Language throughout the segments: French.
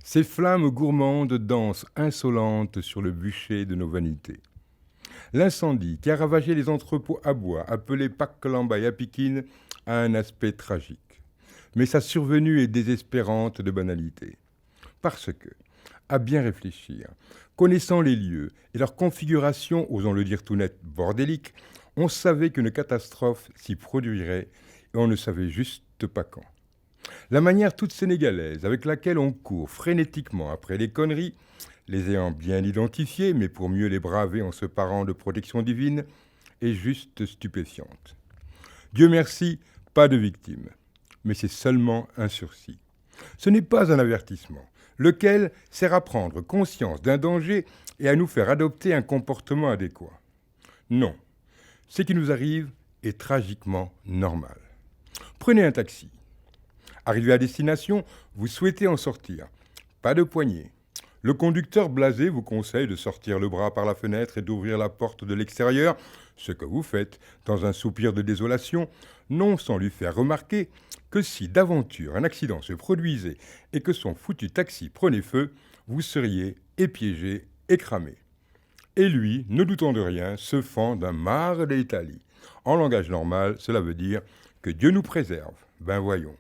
Ces flammes gourmandes dansent insolentes sur le bûcher de nos vanités. L'incendie qui a ravagé les entrepôts à bois, appelés Paklamba et Apikine, a un aspect tragique. Mais sa survenue est désespérante de banalité. Parce que, à bien réfléchir, connaissant les lieux et leur configuration, osons le dire tout net, bordélique, on savait qu'une catastrophe s'y produirait et on ne savait juste pas quand. La manière toute sénégalaise avec laquelle on court frénétiquement après les conneries, les ayant bien identifiées, mais pour mieux les braver en se parant de protection divine, est juste stupéfiante. Dieu merci, pas de victimes, mais c'est seulement un sursis. Ce n'est pas un avertissement, lequel sert à prendre conscience d'un danger et à nous faire adopter un comportement adéquat. Non, ce qui nous arrive est tragiquement normal. Prenez un taxi. Arrivé à destination, vous souhaitez en sortir. Pas de poignée. Le conducteur blasé vous conseille de sortir le bras par la fenêtre et d'ouvrir la porte de l'extérieur, ce que vous faites dans un soupir de désolation, non sans lui faire remarquer que si d'aventure un accident se produisait et que son foutu taxi prenait feu, vous seriez épiégé et cramé. Et lui, ne doutant de rien, se fend d'un mare d'Italie. En langage normal, cela veut dire que Dieu nous préserve. Ben voyons,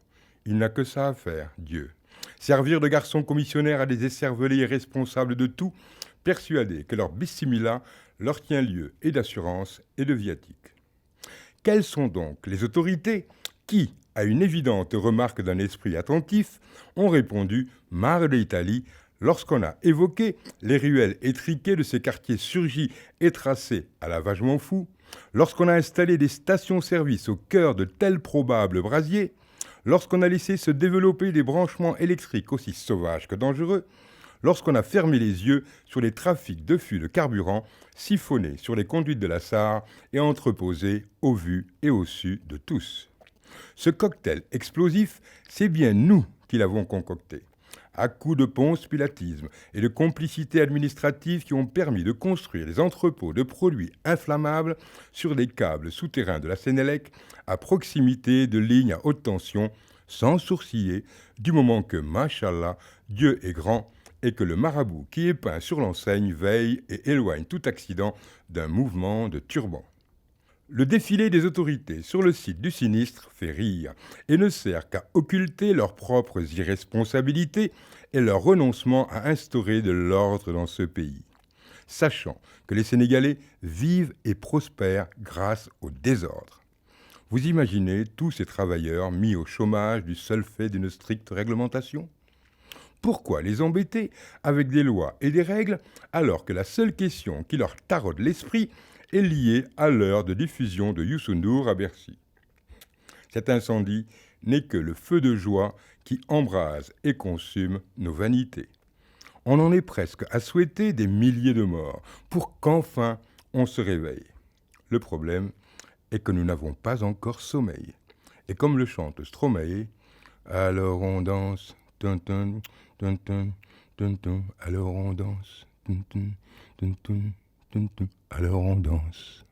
il n'a que ça à faire, Dieu. Servir de garçon commissionnaire à des écervelés irresponsables de tout, persuadés que leur bismillah leur tient lieu et d'assurance et de viatique. Quelles sont donc les autorités qui, à une évidente remarque d'un esprit attentif, ont répondu « Mare d'Italie » lorsqu'on a évoqué les ruelles étriquées de ces quartiers surgis et tracés à la vagement fou, lorsqu'on a installé des stations-service au cœur de tels probables brasiers, lorsqu'on a laissé se développer des branchements électriques aussi sauvages que dangereux, lorsqu'on a fermé les yeux sur les trafics de fûts de carburant siphonnés sur les conduites de la Sarre et entreposés au vu et au su de tous. Ce cocktail explosif, c'est bien nous qui l'avons concocté, à coups de ponce pilatisme et de complicité administrative qui ont permis de construire des entrepôts de produits inflammables sur des câbles souterrains de la Sénélec à proximité de lignes à haute tension, sans sourciller, du moment que, machallah, Dieu est grand et que le marabout qui est peint sur l'enseigne veille et éloigne tout accident d'un mouvement de turban. Le défilé des autorités sur le site du sinistre fait rire et ne sert qu'à occulter leurs propres irresponsabilités et leur renoncement à instaurer de l'ordre dans ce pays, sachant que les Sénégalais vivent et prospèrent grâce au désordre. Vous imaginez tous ces travailleurs mis au chômage du seul fait d'une stricte réglementation ? Pourquoi les embêter avec des lois et des règles alors que la seule question qui leur taraude l'esprit est liée à l'heure de diffusion de Youssou N'Dour à Bercy? Cet incendie n'est que le feu de joie qui embrase et consume nos vanités. On en est presque à souhaiter des milliers de morts pour qu'enfin on se réveille. Le problème est que nous n'avons pas encore sommeil. Et comme le chante Stromae, alors on danse, tum tum, tum tum, tum tum, alors on danse, tum tum, tum tum, tum tum, alors on danse.